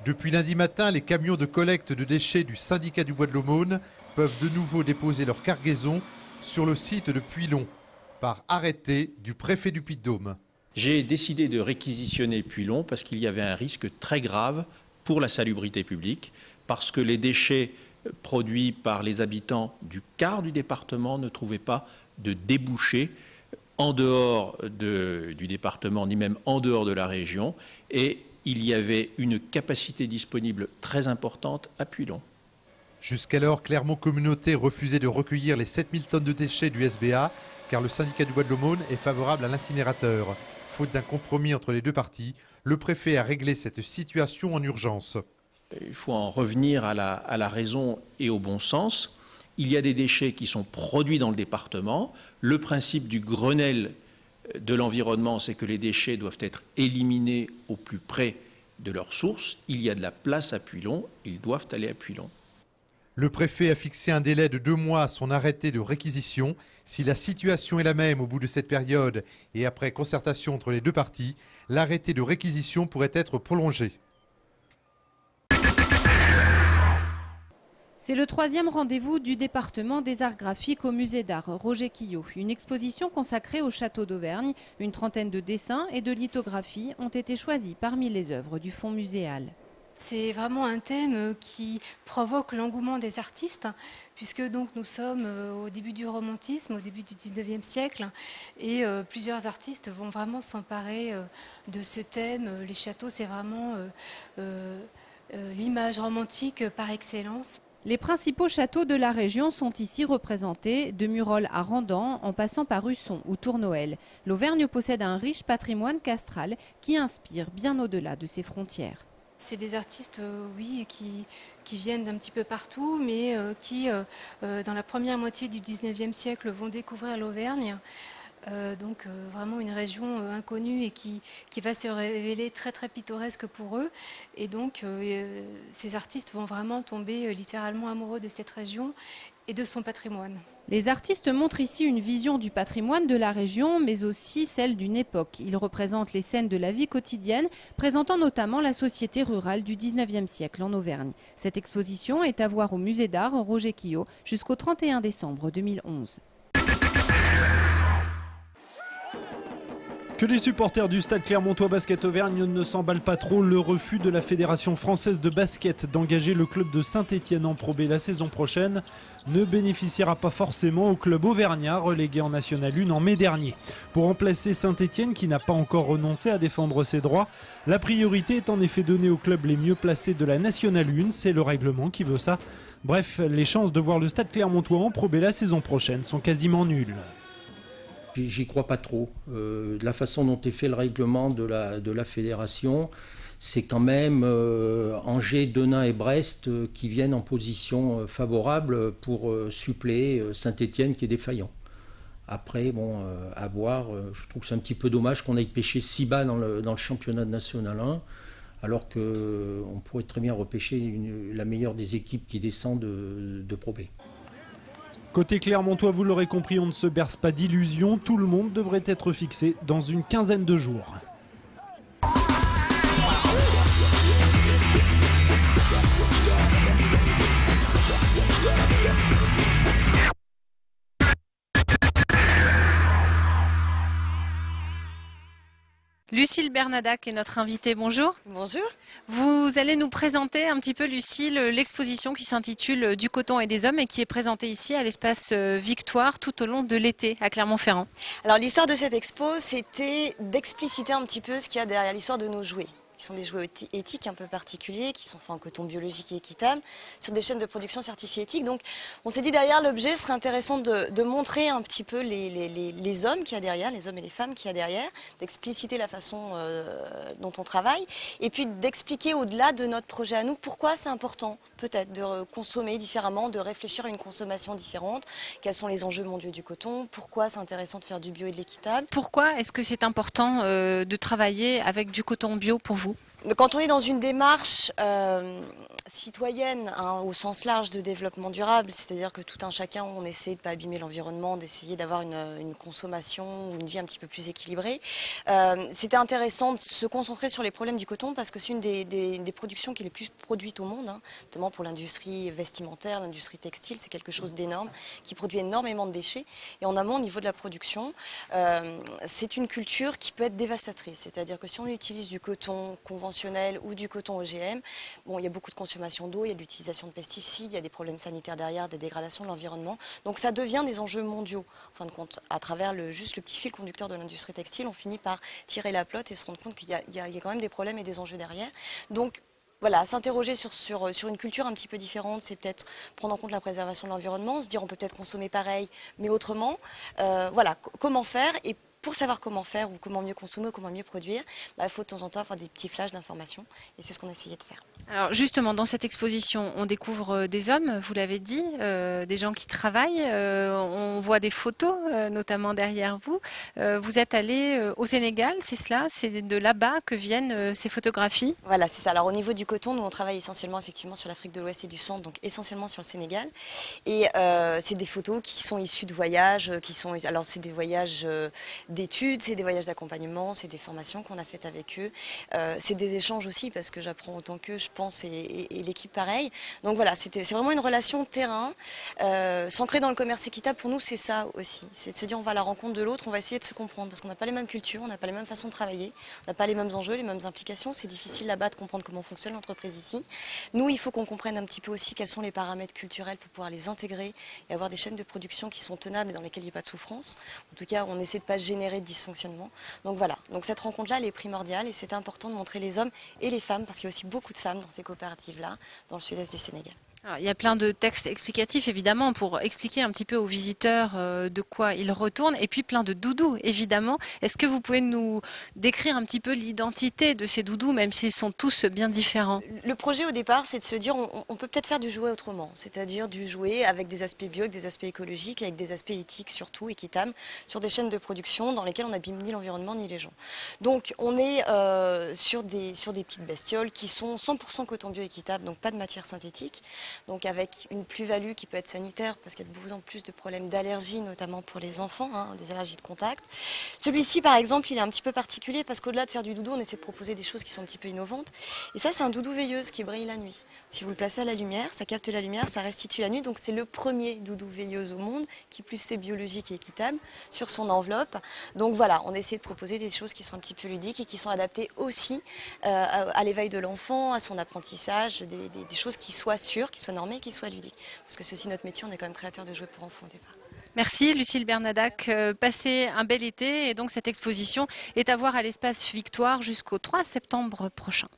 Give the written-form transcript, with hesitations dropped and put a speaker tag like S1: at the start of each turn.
S1: Depuis lundi matin, les camions de collecte de déchets du syndicat du Bois de l'Aumône peuvent de nouveau déposer leur cargaison sur le site de Puylon, par arrêté du préfet du Puy-de-Dôme.
S2: J'ai décidé de réquisitionner Puylon parce qu'il y avait un risque très grave pour la salubrité publique, parce que les déchets produits par les habitants du quart du département ne trouvaient pas de débouchés en dehors du département, ni même en dehors de la région, et il y avait une capacité disponible très importante à Puylon.
S1: Jusqu'alors, Clermont Communauté refusait de recueillir les 7000 tonnes de déchets du SBA, car le syndicat du Bois de l'Aumône est favorable à l'incinérateur. Faute d'un compromis entre les deux parties, le préfet a réglé cette situation en urgence.
S2: Il faut en revenir à la raison et au bon sens. Il y a des déchets qui sont produits dans le département. Le principe du Grenelle de l'environnement, c'est que les déchets doivent être éliminés au plus près de leur source. Il y a de la place à Puylon, ils doivent aller à Puylon.
S1: Le préfet a fixé un délai de 2 mois à son arrêté de réquisition. Si la situation est la même au bout de cette période et après concertation entre les deux parties, l'arrêté de réquisition pourrait être prolongé.
S3: C'est le 3e rendez-vous du département des arts graphiques au musée d'art Roger Quillot. Une exposition consacrée au château d'Auvergne. Une trentaine de dessins et de lithographies ont été choisis parmi les œuvres du fonds muséal.
S4: C'est vraiment un thème qui provoque l'engouement des artistes, puisque donc nous sommes au début du romantisme, au début du 19e siècle, et plusieurs artistes vont vraiment s'emparer de ce thème. Les châteaux, c'est vraiment l'image romantique par excellence.
S3: Les principaux châteaux de la région sont ici représentés, de Murol à Randan, en passant par Usson ou Tournoël. L'Auvergne possède un riche patrimoine castral qui inspire bien au-delà de ses frontières.
S4: C'est des artistes, oui, qui viennent d'un petit peu partout, mais qui, dans la première moitié du 19e siècle, vont découvrir l'Auvergne. Donc vraiment une région inconnue et qui va se révéler très très pittoresque pour eux. Et donc ces artistes vont vraiment tomber littéralement amoureux de cette région et de son patrimoine.
S3: Les artistes montrent ici une vision du patrimoine de la région, mais aussi celle d'une époque. Ils représentent les scènes de la vie quotidienne, présentant notamment la société rurale du 19e siècle en Auvergne. Cette exposition est à voir au musée d'art Roger Quillot jusqu'au 31 décembre 2011.
S5: Que les supporters du Stade Clermontois Basket Auvergne ne s'emballent pas trop, le refus de la Fédération française de basket d'engager le club de Saint-Étienne en Pro B la saison prochaine ne bénéficiera pas forcément au club auvergnat relégué en National 1 en mai dernier. Pour remplacer Saint-Étienne qui n'a pas encore renoncé à défendre ses droits, la priorité est en effet donnée aux clubs les mieux placés de la National 1, c'est le règlement qui veut ça. Bref, les chances de voir le Stade Clermontois en Pro B la saison prochaine sont quasiment nulles.
S6: J'y crois pas trop. La façon dont est fait le règlement de la fédération, c'est quand même Angers, Denain et Brest qui viennent en position favorable pour suppléer Saint-Étienne qui est défaillant. Après, bon, à voir, je trouve que c'est un petit peu dommage qu'on aille pêcher si bas dans le championnat de National 1, alors qu'on pourrait très bien repêcher la meilleure des équipes qui descend de Pro B.
S5: Côté Clermontois, vous l'aurez compris, on ne se berce pas d'illusions. Tout le monde devrait être fixé dans une quinzaine de jours.
S3: Lucille Bernadac est notre invitée, bonjour.
S7: Bonjour.
S3: Vous allez nous présenter un petit peu, Lucille, l'exposition qui s'intitule Du coton et des hommes et qui est présentée ici à l'espace Victoire tout au long de l'été à Clermont-Ferrand.
S7: Alors l'histoire de cette expo, c'était d'expliciter un petit peu ce qu'il y a derrière l'histoire de nos jouets, qui sont des jouets éthiques un peu particuliers, qui sont faits en coton biologique et équitable, sur des chaînes de production certifiées éthiques. Donc on s'est dit derrière l'objet, ce serait intéressant de montrer un petit peu les hommes qu'il y a derrière, les hommes et les femmes qu'il y a derrière, d'expliciter la façon dont on travaille, et puis d'expliquer au-delà de notre projet à nous, pourquoi c'est important peut-être de consommer différemment, de réfléchir à une consommation différente, quels sont les enjeux mondiaux du coton, pourquoi c'est intéressant de faire du bio et de l'équitable.
S3: Pourquoi est-ce que c'est important de travailler avec du coton bio pour vous ?
S7: Quand on est dans une démarche citoyenne, hein, au sens large de développement durable, c'est-à-dire que tout un chacun, on essaie de ne pas abîmer l'environnement, d'essayer d'avoir une consommation ou une vie un petit peu plus équilibrée. C'était intéressant de se concentrer sur les problèmes du coton parce que c'est une des productions qui est les plus produites au monde, hein, notamment pour l'industrie vestimentaire, l'industrie textile, c'est quelque chose d'énorme qui produit énormément de déchets. Et en amont, au niveau de la production, c'est une culture qui peut être dévastatrice, c'est-à-dire que si on utilise du coton conventionnel ou du coton OGM, bon, il y a beaucoup de consommation d'eau, il y a de l'utilisation de pesticides, il y a des problèmes sanitaires derrière, des dégradations de l'environnement. Donc ça devient des enjeux mondiaux. En fin de compte, à travers juste le petit fil conducteur de l'industrie textile, on finit par tirer la pelote et se rendre compte qu'il y a quand même des problèmes et des enjeux derrière. Donc voilà, s'interroger sur une culture un petit peu différente, c'est peut-être prendre en compte la préservation de l'environnement, se dire on peut peut-être consommer pareil, mais autrement. Voilà, comment faire. Et pour savoir comment faire ou comment mieux consommer ou comment mieux produire, il faut de temps en temps avoir des petits flashs d'informations et c'est ce qu'on a essayé de faire.
S3: Alors justement, dans cette exposition, on découvre des hommes, vous l'avez dit, des gens qui travaillent, on voit des photos, notamment derrière vous. Vous êtes allé au Sénégal, c'est cela? C'est de là-bas que viennent ces photographies?
S7: Voilà, c'est ça. Alors au niveau du coton, nous on travaille essentiellement effectivement sur l'Afrique de l'Ouest et du Centre, donc essentiellement sur le Sénégal. Et c'est des photos qui sont issues de voyages, alors c'est des voyages d'études, c'est des voyages d'accompagnement, c'est des formations qu'on a faites avec eux. C'est des échanges aussi parce que j'apprends autant qu'eux, je pense, et l'équipe pareil. Donc voilà, c'est vraiment une relation terrain. S'ancrer dans le commerce équitable, pour nous, c'est ça aussi. C'est de se dire on va à la rencontre de l'autre, on va essayer de se comprendre parce qu'on n'a pas les mêmes cultures, on n'a pas les mêmes façons de travailler, on n'a pas les mêmes enjeux, les mêmes implications. C'est difficile là-bas de comprendre comment fonctionne l'entreprise ici. Nous, il faut qu'on comprenne un petit peu aussi quels sont les paramètres culturels pour pouvoir les intégrer et avoir des chaînes de production qui sont tenables et dans lesquelles il n'y a pas de souffrance. En tout cas, on essaie de ne pas générer de dysfonctionnement. Donc voilà, donc cette rencontre-là, elle est primordiale et c'est important de montrer les hommes et les femmes parce qu'il y a aussi beaucoup de femmes dans ces coopératives-là, dans le sud-est du Sénégal.
S3: Alors, il y a plein de textes explicatifs, évidemment, pour expliquer un petit peu aux visiteurs de quoi ils retournent, et puis plein de doudous, évidemment. Est-ce que vous pouvez nous décrire un petit peu l'identité de ces doudous, même s'ils sont tous bien différents?
S7: Le projet, au départ, c'est de se dire on peut peut-être faire du jouet autrement, c'est-à-dire du jouet avec des aspects bio, avec des aspects écologiques, avec des aspects éthiques, surtout équitables, sur des chaînes de production dans lesquelles on n'abîme ni l'environnement ni les gens. Donc, on est sur des petites bestioles qui sont 100% coton bio équitable, donc pas de matière synthétique. Donc avec une plus-value qui peut être sanitaire parce qu'il y a de plus en plus de problèmes d'allergie, notamment pour les enfants, hein, des allergies de contact. Celui-ci, par exemple, il est un petit peu particulier parce qu'au-delà de faire du doudou, on essaie de proposer des choses qui sont un petit peu innovantes. Et ça, c'est un doudou veilleuse qui brille la nuit. Si vous le placez à la lumière, ça capte la lumière, ça restitue la nuit. Donc c'est le premier doudou veilleuse au monde qui plus c'est biologique et équitable sur son enveloppe. Donc voilà, on essaie de proposer des choses qui sont un petit peu ludiques et qui sont adaptées aussi à l'éveil de l'enfant, à son apprentissage, des choses qui soient sûres, qui soient normées, qui soient ludiques. Parce que c'est aussi notre métier, on est quand même créateur de jouets pour enfants au départ.
S3: Merci Lucille Bernadac, passez un bel été et donc cette exposition est à voir à l'espace Victoire jusqu'au 3 septembre prochain.